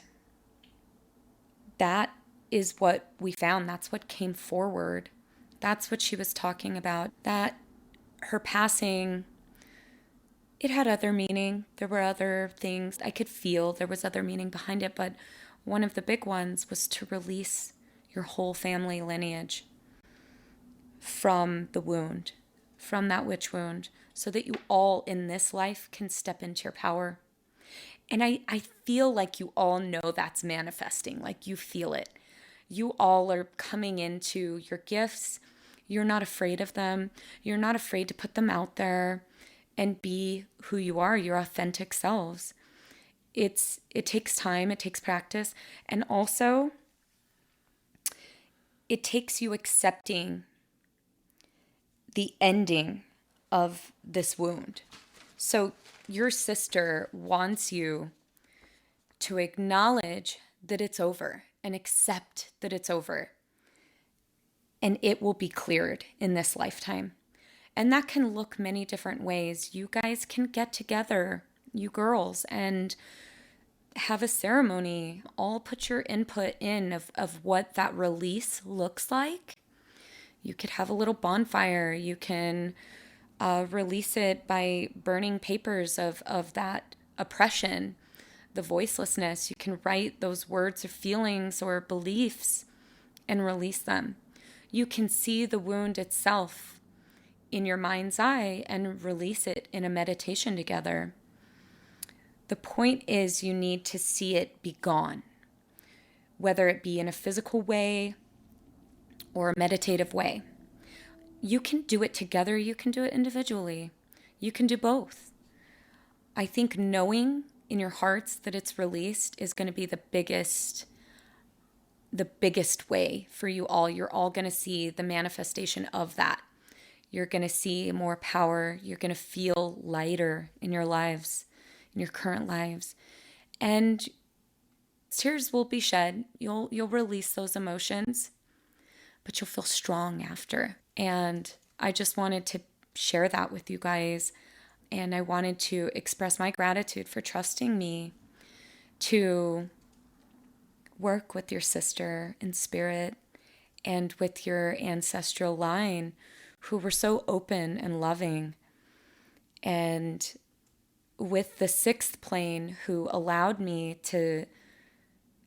that is what we found. That's what came forward. That's what she was talking about. That her passing, it had other meaning. There were other things I could feel. There was other meaning behind it. But one of the big ones was to release your whole family lineage from the wound, from that witch wound, so that you all in this life can step into your power. And I feel like you all know that's manifesting, like you feel it. You all are coming into your gifts. You're not afraid of them. You're not afraid to put them out there and be who you are, your authentic selves. It takes time, it takes practice, and also it takes you accepting the ending of this wound. So your sister wants you to acknowledge that it's over and accept that it's over. And it will be cleared in this lifetime. And that can look many different ways. You guys can get together, you girls, and have a ceremony. All put your input in of what that release looks like. You could have a little bonfire. You can release it by burning papers of that oppression, the voicelessness. You can write those words or feelings or beliefs and release them. You can see the wound itself in your mind's eye and release it in a meditation together. The point is you need to see it be gone, whether it be in a physical way or a meditative way. You can do it together. You can do it individually. You can do both. I think knowing in your hearts that it's released is going to be the biggest way for you all. You're all going to see the manifestation of that. You're going to see more power. You're going to feel lighter in your lives, in your current lives. And tears will be shed. You'll release those emotions, but you'll feel strong after. And I just wanted to share that with you guys. And I wanted to express my gratitude for trusting me to work with your sister in spirit and with your ancestral line, who were so open and loving. And with the sixth plane, who allowed me to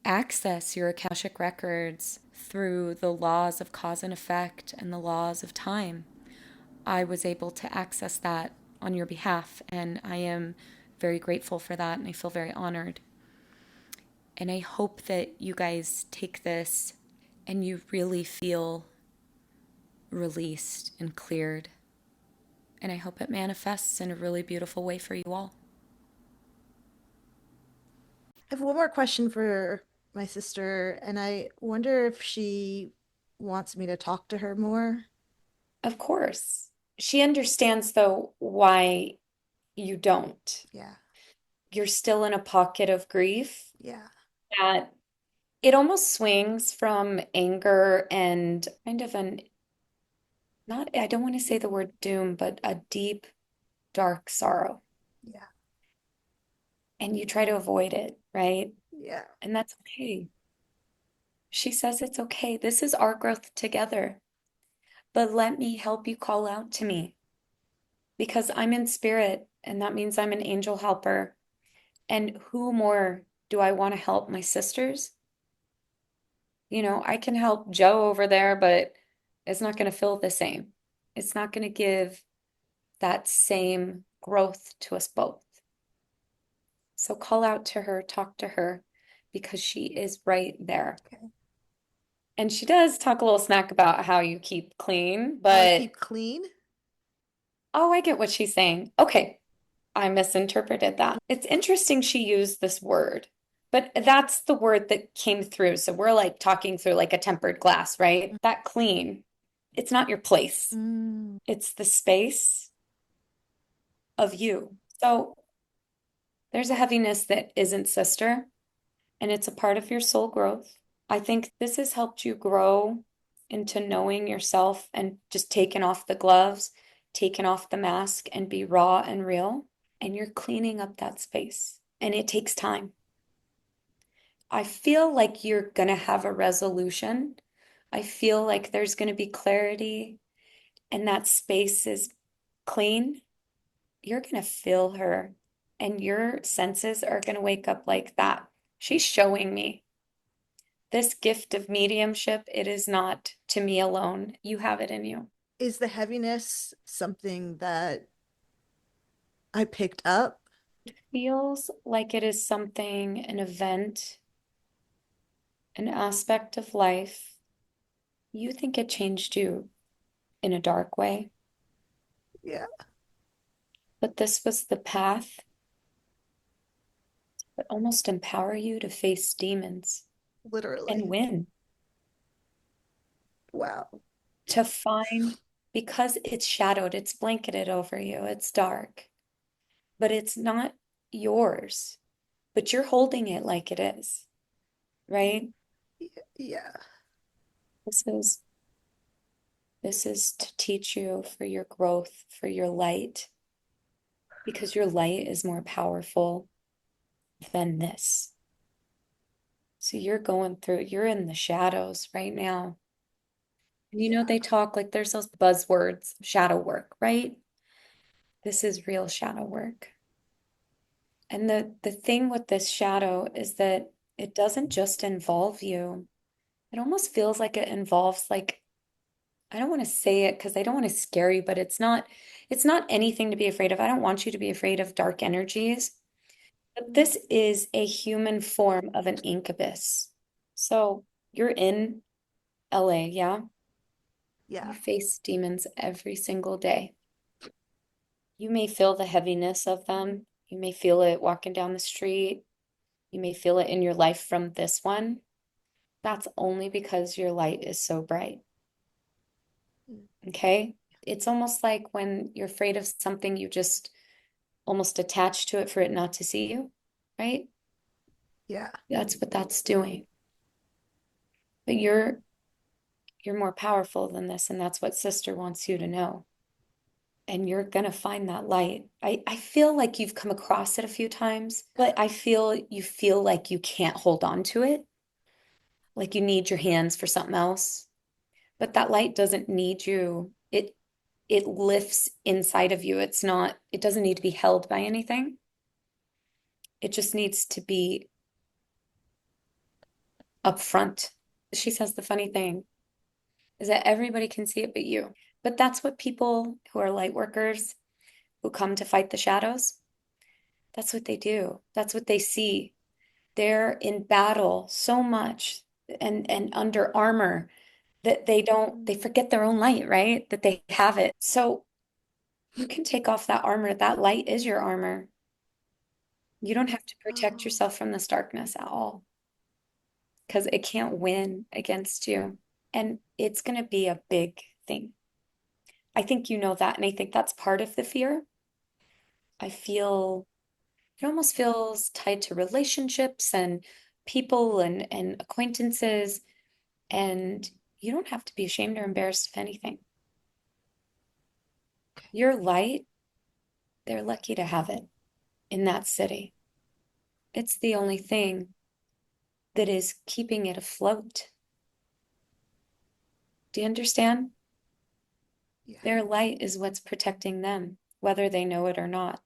access your Akashic records through the laws of cause and effect and the laws of time. I was able to access that on your behalf, and I am very grateful for that, and I feel very honored. And I hope that you guys take this and you really feel released and cleared. And I hope it manifests in a really beautiful way for you all. I have one more question for my sister, and I wonder if she wants me to talk to her more. Of course. She understands, though, why you don't. Yeah, You're still in a pocket of grief yeah, that it almost swings from anger and kind of not, I don't want to say the word doom, but a deep, dark sorrow. yeah, And you try to avoid it, right? yeah. And that's okay. She says it's okay. This is our growth together. But let me help you call out to me, because I'm in spirit, and that means I'm an angel helper. And who more do I want to help? My sisters? I can help Joe over there, but it's not going to feel the same. It's not going to give that same growth to us both. So call out to her, talk to her, because she is right there. Okay. And she does talk a little smack about how you keep clean, How I but keep clean? oh, I get what she's saying. Okay, I misinterpreted that. It's interesting she used this word, but that's the word that came through. So we're like talking through like a tempered glass, right? That clean, it's not your place. Mm, It's the space of you. So there's a heaviness that isn't sister, and it's a part of your soul growth. I think this has helped you grow into knowing yourself and just taking off the gloves, taking off the mask, and be raw and real. And you're cleaning up that space, and it takes time. I feel like you're going to have a resolution. I feel like there's going to be clarity, and that space is clean. You're going to feel her, and your senses are going to wake up like that. She's showing me this gift of mediumship. It is not to me alone. You have it in you. is the heaviness something that I picked up? Feels like it is something, an event, an aspect of life. You think it changed you in a dark way, Yeah, but this was the path that almost empower you to face demons and literally. win, Wow. to find, because it's shadowed, it's blanketed over you, it's dark, but it's not yours, but you're holding it like it is, right? Yeah. This is this is to teach you for your growth, for your light, because your light is more powerful than this. So you're in the shadows right now. And Yeah. they talk like there's those buzzwords, shadow work, right? This is real shadow work. And the thing with this shadow is that it doesn't just involve you. It almost feels like it involves, like, I don't want to say it because I don't want to scare you, but it's not anything to be afraid of. I don't want you to be afraid of dark energies. But this is a human form of an incubus. So you're in LA, yeah? You Yeah. face demons every single day. You may feel the heaviness of them. You may feel it walking down the street. You may feel it in your life from this one. That's only because your light is so bright. Okay? It's almost like when you're afraid of something, you just almost attach to it for it not to see you, right? Yeah. That's what that's doing. But you're more powerful than this, and that's what sister wants you to know. And you're gonna find that light. I feel like you've come across it a few times, but I feel like you can't hold on to it, like you need your hands for something else. But that light doesn't need you. It lifts inside of you. It doesn't need to be held by anything. It just needs to be up front. She says the funny thing is that everybody can see it but you. But that's what people who are light workers who come to fight the shadows, that's what they do. That's what they see. They're in battle so much and under armor that they forget their own light, right? That they have it. So you can take off that armor. That light is your armor. You don't have to protect Oh, yourself from this darkness at all because it can't win against you. And it's going to be a big thing. I think you know that. And I think that's part of the fear. I feel it almost feels tied to relationships and people and acquaintances. And you don't have to be ashamed or embarrassed of anything. Your light, they're lucky to have it in that city. It's the only thing that is keeping it afloat. Do you understand? yeah. Their light is what's protecting them, whether they know it or not,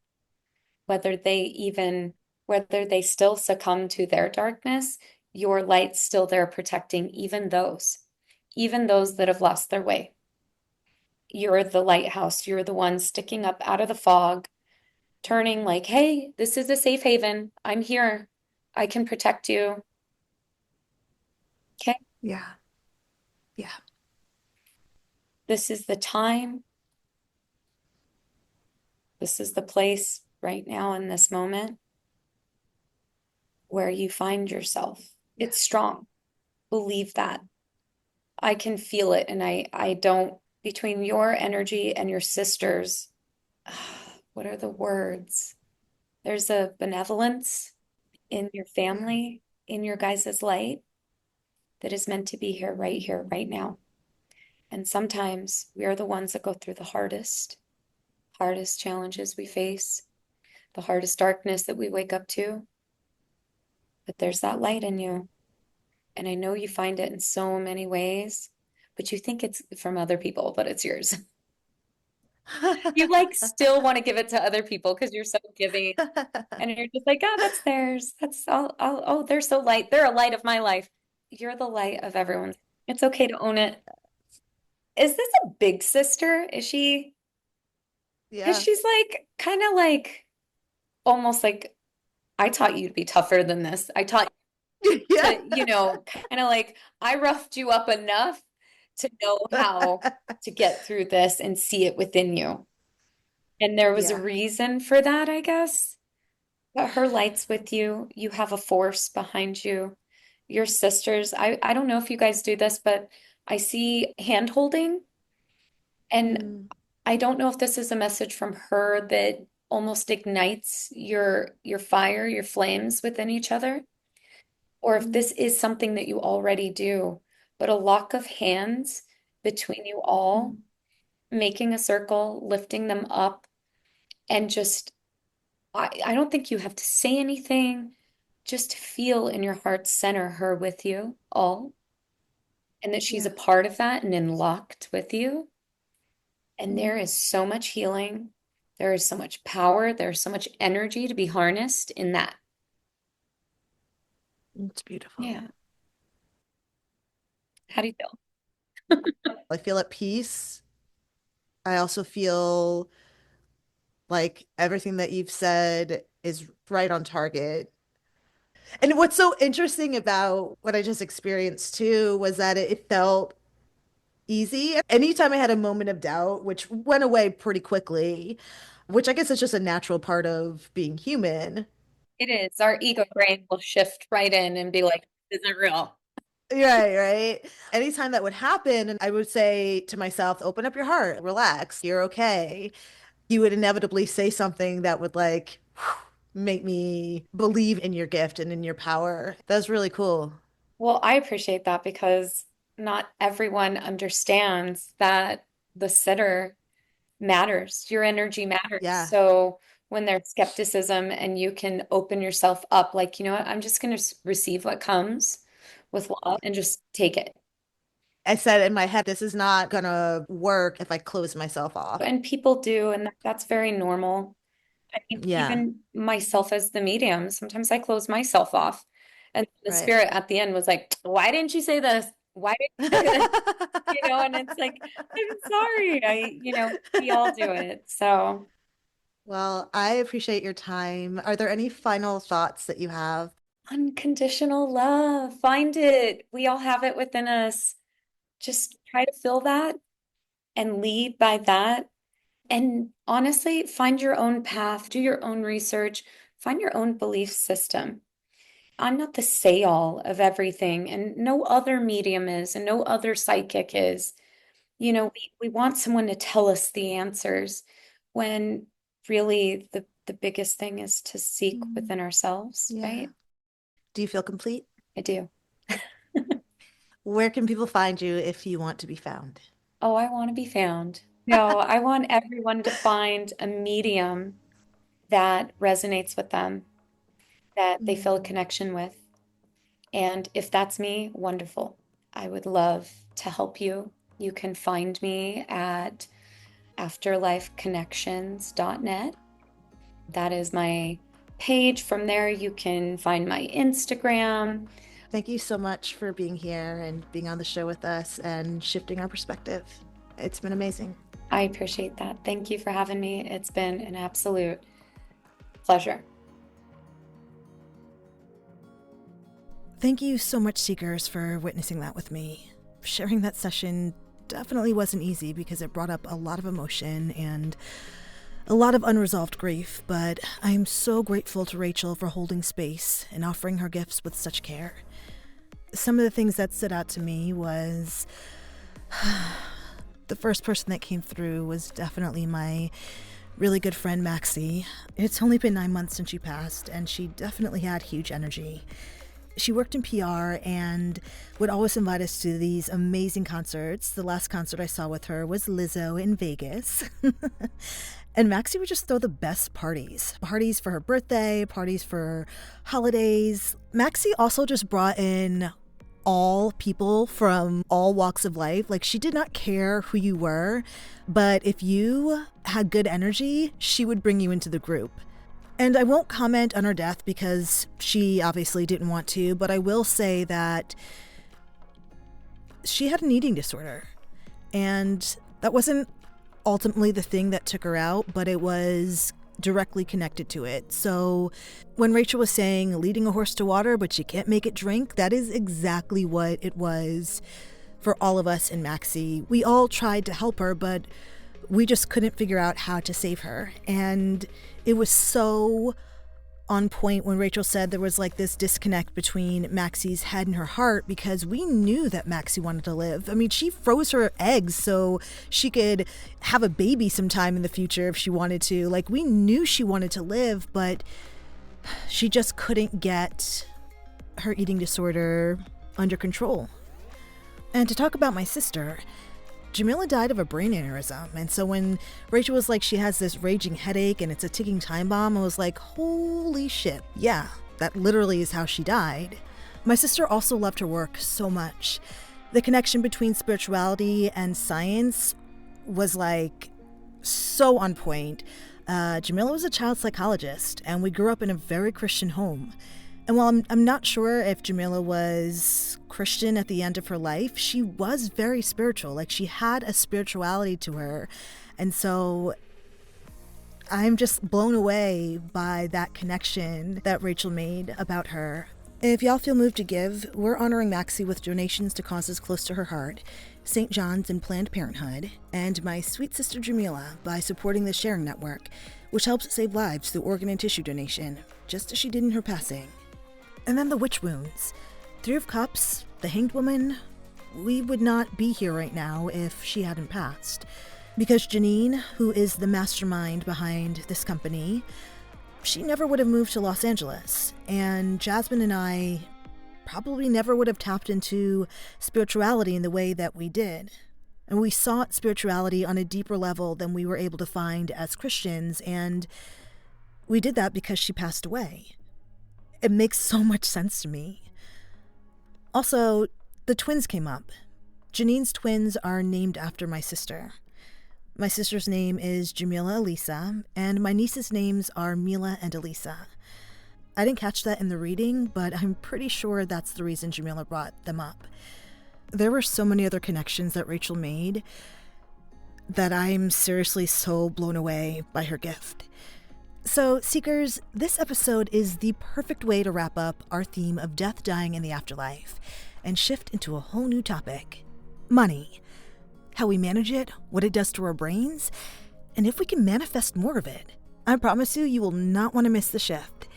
whether they still succumb to their darkness, your light's still there protecting even those that have lost their way. You're the lighthouse. You're the one sticking up out of the fog, turning like, hey, this is a safe haven. I'm here. I can protect you. Okay. Yeah. Yeah. This is the time. This is the place right now in this moment where you find yourself. Yeah. It's strong. Believe that. I can feel it. And I don't, between your energy and your sister's, what are the words? There's a benevolence in your Yeah. family, in your guys' light that is meant to be here, right now. And sometimes we are the ones that go through the hardest challenges we face, the hardest darkness that we wake up to. But there's that light in you. And I know you find it in so many ways, but you think it's from other people, but it's yours. You like still want to give it to other people because you're so giving. And you're just like, oh, that's theirs. Oh, they're so light. They're a light of my life. You're the light of everyone's. It's okay to own it. Is this a big sister? Is she? Because Yeah. she's like, kind of like, almost like, I taught you to be tougher than this. I taught you Yeah. to, kind of like, I roughed you up enough to know how to get through this and see it within you. And there was a Yeah. reason for that, I guess. But her light's with you. You have a force behind you. Your sisters, I don't know if you guys do this, but I see hand holding. And Mm, I don't know if this is a message from her that almost ignites your fire, your flames within each other, or if mm, this is something that you already do. But a lock of hands between you all, mm. making a circle, lifting them up, and just I don't think you have to say anything. Just feel in your heart center her with you all, and that she's a Yeah. part of that and in locked with you. And there Mm. is so much healing. There is so much power. There's so much energy to be harnessed in that. It's beautiful. Yeah. How do you feel? I feel at peace. I also feel like everything that you've said is right on target. And what's so interesting about what I just experienced too was that it felt easy. Anytime I had a moment of doubt, which went away pretty quickly, which I guess is just a natural part of being human. It is. Our ego brain will shift right in and be like, this isn't real. Right. Anytime that would happen, and I would say to myself, open up your heart, relax, you're okay. You would inevitably say something that would like make me believe in your gift and in your power. That's really cool. Well, I appreciate that because not everyone understands that the sitter matters. Your energy matters. Yeah. So when there's skepticism and you can open yourself up, like, you know what, I'm just going to receive what comes with love and just take it. I said in my head, this is not gonna work if I close myself off. And people do, and that's very normal. I mean, Yeah, even myself as the medium, sometimes I close myself off. And the right. spirit at the end was like, why didn't you say this? Why didn't you say this? And it's like, I'm sorry. We all do it. So Well, I appreciate your time. Are there any final thoughts that you have? unconditional love, find it. We all have it within us. Just try to feel that and lead by that. And honestly, find your own path, do your own research, find your own belief system. I'm not the say all of everything, and no other medium is, and no other psychic is. We want someone to tell us the answers when really the biggest thing is to seek Mm, within ourselves, yeah. right? Do you feel complete? I do. Where can people find you if you want to be found? Oh, I want to be found. No, I want everyone to find a medium that resonates with them, that they feel a Mm. connection with. And if that's me, wonderful. I would love to help you. You can find me at afterlifeconnections.net. That is my page. From there, you can find my Instagram. Thank you so much for being here and being on the show with us and shifting our perspective. It's been amazing. I appreciate that. Thank you for having me. It's been an absolute pleasure. Thank you so much, Seekers, for witnessing that with me. Sharing that session definitely wasn't easy because it brought up a lot of emotion and a lot of unresolved grief, but I am so grateful to Rachel for holding space and offering her gifts with such care. Some of the things that stood out to me was the first person that came through was definitely my really good friend Maxie. It's only been 9 months since she passed, and she definitely had huge energy. She worked in PR and would always invite us to these amazing concerts. The last concert I saw with her was Lizzo in Vegas. And Maxie would just throw the best parties. Parties for her birthday, parties for holidays. Maxie also just brought in all people from all walks of life. Like, she did not care who you were, but if you had good energy, she would bring you into the group. And I won't comment on her death because she obviously didn't want to, but I will say that she had an eating disorder. And that wasn't ultimately the thing that took her out, but it was directly connected to it. So when Rachel was saying leading a horse to water, but you can't make it drink, that is exactly what it was for all of us in Maxie. We all tried to help her, but we just couldn't figure out how to save her. And it was so on point when Rachel said there was like this disconnect between Maxie's head and her heart, because we knew that Maxie wanted to live. I mean, she froze her eggs so she could have a baby sometime in the future if she wanted to. Like, we knew she wanted to live, but she just couldn't get her eating disorder under control. And to talk about my sister, Jamila died of a brain aneurysm, and so when Rachel was like she has this raging headache and it's a ticking time bomb, I was like, holy shit, yeah, that literally is how she died. My sister also loved her work so much. The connection between spirituality and science was like so on point. Jamila was a child psychologist, and we grew up in a very Christian home. And while I'm not sure if Jamila was Christian at the end of her life, she was very spiritual. Like, she had a spirituality to her. And so I'm just blown away by that connection that Rachel made about her. If y'all feel moved to give, we're honoring Maxie with donations to causes close to her heart, St. John's and Planned Parenthood, and my sweet sister Jamila by supporting the Sharing Network, which helps save lives through organ and tissue donation, just as she did in her passing. And then the witch wounds. 3 of Cups, the Hanged Woman, we would not be here right now if she hadn't passed. Because Janine, who is the mastermind behind this company, she never would have moved to Los Angeles. And Jasmine and I probably never would have tapped into spirituality in the way that we did. And we sought spirituality on a deeper level than we were able to find as Christians, and we did that because she passed away. It makes so much sense to me. Also, the twins came up. Janine's twins are named after my sister. My sister's name is Jamila Elisa, and my nieces' names are Mila and Elisa. I didn't catch that in the reading, but I'm pretty sure that's the reason Jamila brought them up. There were so many other connections that Rachel made that I'm seriously so blown away by her gift. So, Seekers, this episode is the perfect way to wrap up our theme of death, dying, and the afterlife, and shift into a whole new topic: money. How we manage it, what it does to our brains, and if we can manifest more of it. I promise you will not want to miss the shift.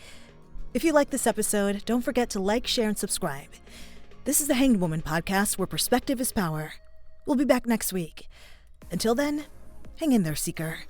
If you like this episode, don't forget to like, share, and subscribe. This is the Hanged Woman podcast, where perspective is power. We'll be back next week. Until then, hang in there, Seeker.